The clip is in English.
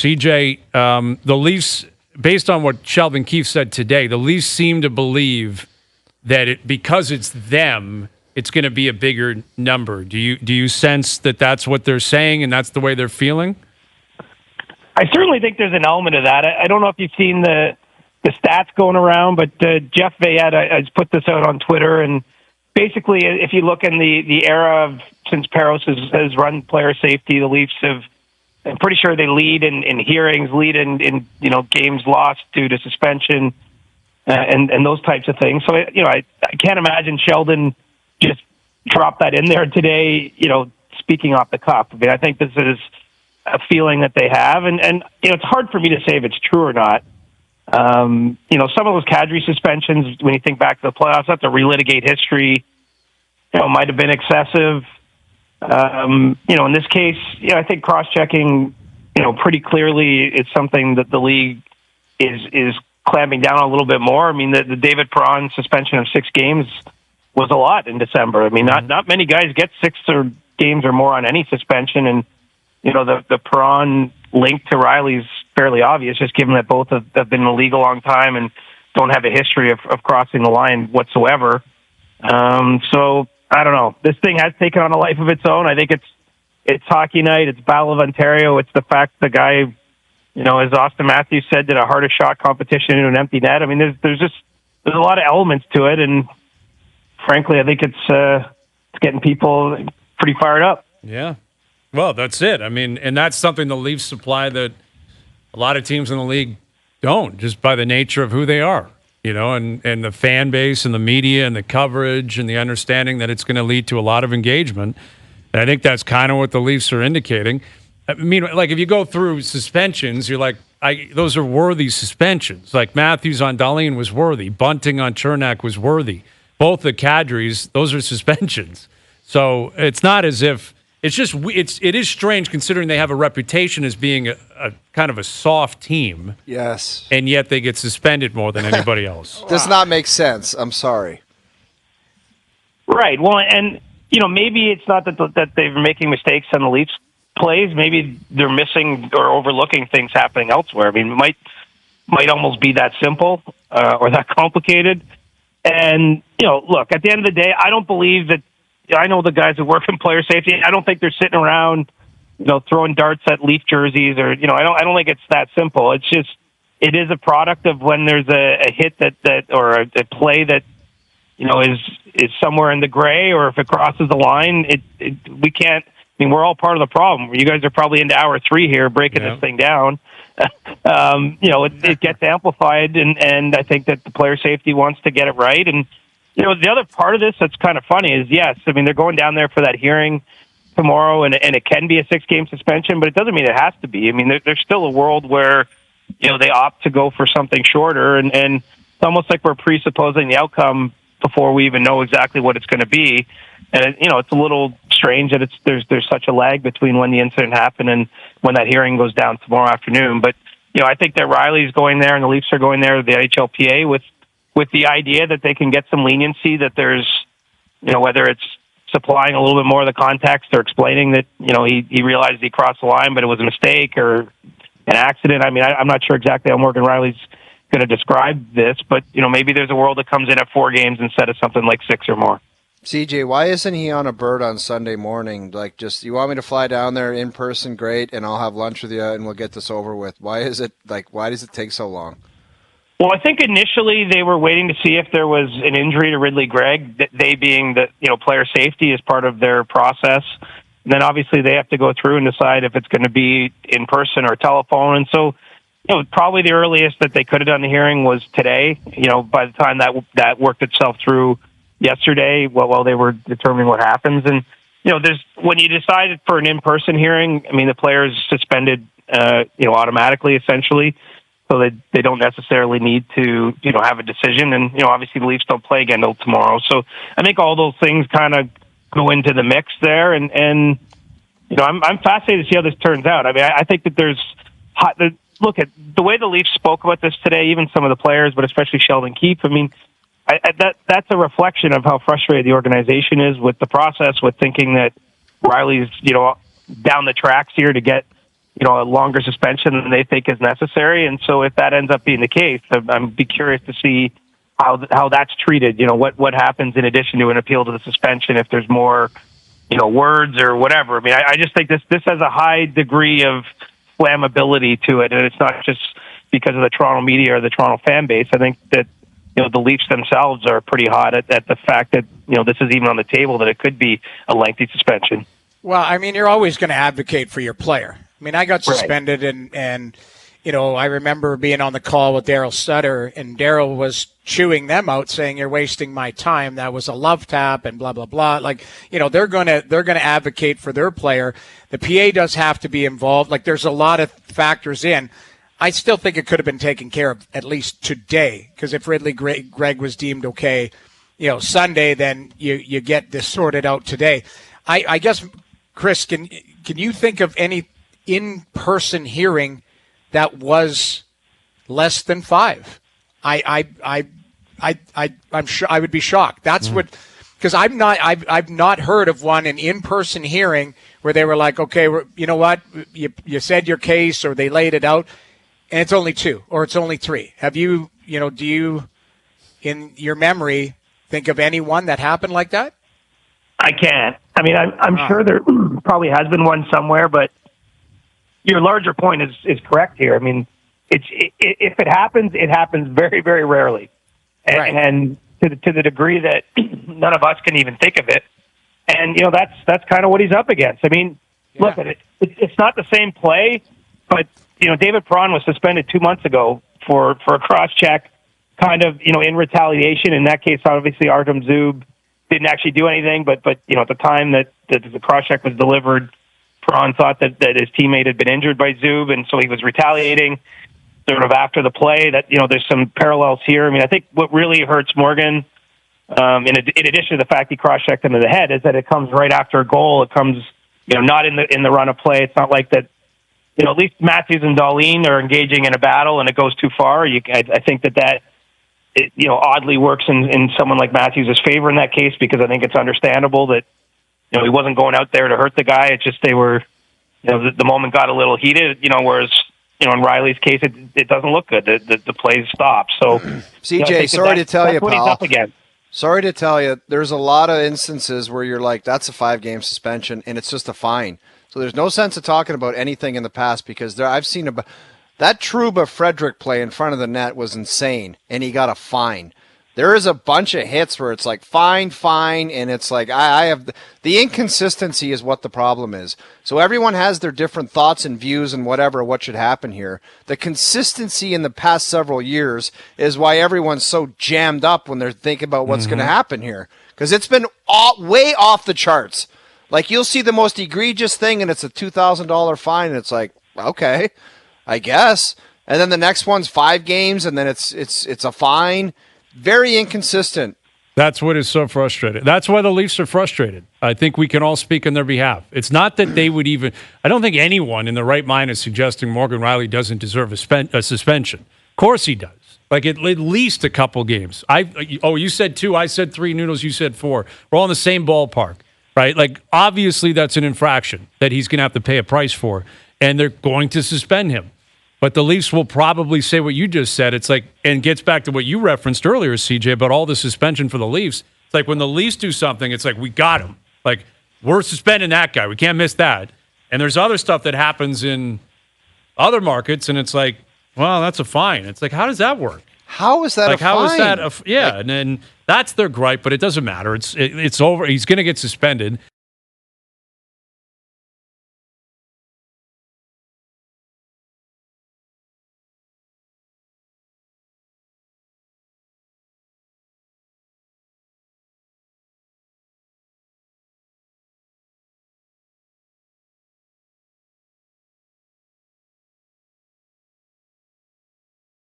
CJ, the Leafs, based on what Sheldon Keefe said today, the Leafs seem to believe that because it's them, it's going to be a bigger number. Do you sense that that's what they're saying and that's the way they're feeling? I certainly think there's an element of that. I don't know if you've seen the stats going around, but Jeff Veillette has put this out on Twitter, and basically, if you look in the era of since Peros has run player safety, the Leafs have. I'm pretty sure they lead in hearings, lead in games lost due to suspension, and those types of things. So I can't imagine Sheldon just dropped that in there today. Speaking off the cuff. I mean, I think this is a feeling that they have, and it's hard for me to say if it's true or not. Some of those Kadri suspensions, when you think back to the playoffs, that's to relitigate history. Might have been excessive. In this case, I think cross-checking, pretty clearly is something that the league is clamping down a little bit more. I mean, the David Perron suspension of 6 games was a lot in December. I mean, not many guys get 6 games or more on any suspension, and the Perron link to Rielly's fairly obvious, just given that both have been in the league a long time and don't have a history of crossing the line whatsoever. So I don't know. This thing has taken on a life of its own. I think it's hockey night. It's Battle of Ontario. It's the fact the guy, as Austin Matthews said, did a hardest shot competition into an empty net. I mean, there's a lot of elements to it, and frankly, I think it's getting people pretty fired up. Yeah. Well, that's it. I mean, and that's something the Leafs supply that a lot of teams in the league don't, just by the nature of who they are. And the fan base and the media and the coverage and the understanding that it's going to lead to a lot of engagement. And I think that's kind of what the Leafs are indicating. I mean, like if you go through suspensions, you're like, those are worthy suspensions. Like Matthews on Dahlin was worthy. Bunting on Chernak was worthy. Both the Kadris, those are suspensions. So it's not as if it is strange considering they have a reputation as being a kind of a soft team. Yes. And yet they get suspended more than anybody else. Does not make sense. I'm sorry. Right. Well, and, maybe it's not that they're making mistakes on the Leafs plays. Maybe they're missing or overlooking things happening elsewhere. I mean, it might almost be that simple or that complicated. And, look, at the end of the day, I don't believe that. I know the guys who work in player safety. I don't think they're sitting around, throwing darts at Leaf jerseys or, I don't think it's that simple. It's just, it is a product of when there's a hit that or a play that, is somewhere in the gray, or if it crosses the line, we can't. I mean, we're all part of the problem. You guys are probably into hour 3 here, breaking this thing down. It gets amplified, and I think that the player safety wants to get it right. And the other part of this that's kind of funny is, yes, I mean, they're going down there for that hearing tomorrow, and it can be a 6-game suspension, but it doesn't mean it has to be. I mean, there's still a world where, they opt to go for something shorter, and it's almost like we're presupposing the outcome before we even know exactly what it's going to be. And, it's a little strange that there's such a lag between when the incident happened and when that hearing goes down tomorrow afternoon. But, I think that Rielly's going there and the Leafs are going there, the NHLPA, with the idea that they can get some leniency, that there's, whether it's supplying a little bit more of the context or explaining that, he realized he crossed the line, but it was a mistake or an accident. I mean, I'm not sure exactly how Morgan Rielly's going to describe this, but, maybe there's a world that comes in at 4 games instead of something like 6 or more. CJ, why isn't he on a bird on Sunday morning? Like, just, you want me to fly down there in person? Great. And I'll have lunch with you and we'll get this over with. Why does it take so long? Well, I think initially they were waiting to see if there was an injury to Ridley Gregg, they being the player safety as part of their process. And then obviously they have to go through and decide if it's going to be in person or telephone. And so, probably the earliest that they could have done the hearing was today. By the time that worked itself through yesterday, while they were determining what happens. And, when you decide for an in-person hearing, I mean, the player's suspended, automatically, essentially. So they don't necessarily need to, have a decision. And, obviously the Leafs don't play again until tomorrow. So I think all those things kind of go into the mix there. And I'm fascinated to see how this turns out. I mean, I think that look at the way the Leafs spoke about this today, even some of the players, but especially Sheldon Keefe. I mean, that's a reflection of how frustrated the organization is with the process, with thinking that Rielly's, down the tracks here to get, a longer suspension than they think is necessary. And so if that ends up being the case, I'm be curious to see how that's treated. What happens in addition to an appeal to the suspension if there's more, words or whatever. I mean, I just think this has a high degree of flammability to it, and it's not just because of the Toronto media or the Toronto fan base. I think that the Leafs themselves are pretty hot at the fact that this is even on the table, that it could be a lengthy suspension. Well, I mean, you're always going to advocate for your player. I mean, I got suspended, and I remember being on the call with Daryl Sutter, and Daryl was chewing them out, saying, "You're wasting my time. That was a love tap," and blah blah blah. Like, they're gonna advocate for their player. The PA does have to be involved. Like, there's a lot of factors in. I still think it could have been taken care of at least today, because if Ridley Gregg was deemed okay, Sunday, then you get this sorted out today. I guess, Chris, can you think of any in-person hearing that was less than 5? I'm sure I would be shocked. That's what, because I've not heard of an in-person hearing where they were like, okay, you know what, you said your case, or they laid it out, and it's only 2 or it's only 3. Have you, do you, in your memory, think of anyone that happened like that? I can't. I mean, I'm sure there probably has been one somewhere, but your larger point is correct here. I mean, if it happens very, very rarely, and to the degree that none of us can even think of it. And that's kind of what he's up against. I mean, look at it. It's not the same play, but David Perron was suspended 2 months ago for a cross check, kind of in retaliation. In that case, obviously Artem Zub didn't actually do anything, but at the time that the cross check was delivered, Perron thought that his teammate had been injured by Zub, and so he was retaliating sort of after the play. That there's some parallels here. I mean, I think what really hurts Morgan, in addition to the fact he cross-checked him in the head, is that it comes right after a goal. It comes not in the run of play. It's not like that. At least Matthews and Dahlin are engaging in a battle, and it goes too far. I think that oddly works in someone like Matthews' favor in that case, because I think it's understandable that he wasn't going out there to hurt the guy. It's just they were, the moment got a little heated. Whereas in Rielly's case, it doesn't look good. The plays stop. So CJ, sorry to tell you, pal. He's up against. Sorry to tell you, there's a lot of instances where you're like, that's a 5-game suspension, and it's just a fine. So there's no sense of talking about anything in the past, because I've seen that Trouba Frederick play in front of the net was insane, and he got a fine. There is a bunch of hits where it's like fine, and it's like I have the inconsistency is what the problem is. So everyone has their different thoughts and views and whatever what should happen here. The consistency in the past several years is why everyone's so jammed up when they're thinking about what's going to happen here, because it's been way off the charts. Like, you'll see the most egregious thing, and it's a $2,000 fine, and it's like, okay, I guess. And then the next one's 5 games, and then it's a fine. Very inconsistent. That's what is so frustrating. That's why the Leafs are frustrated. I think we can all speak on their behalf. It's not that they would even – I don't think anyone in the right mind is suggesting Morgan Rielly doesn't deserve a suspension. Of course he does. Like, at least a couple games. You said 2, I said 3, Noodles, you said 4. We're all in the same ballpark, right? Like, obviously that's an infraction that he's going to have to pay a price for, and they're going to suspend him. But the Leafs will probably say what you just said. It's like, and gets back to what you referenced earlier, CJ, about all the suspension for the Leafs. It's like when the Leafs do something, it's like, we got him. Like, we're suspending that guy. We can't miss that. And there's other stuff that happens in other markets, and it's like, well, that's a fine. It's like, how does that work? How is that like, a fine? How is that? And then that's their gripe, but it doesn't matter. It's over. He's going to get suspended.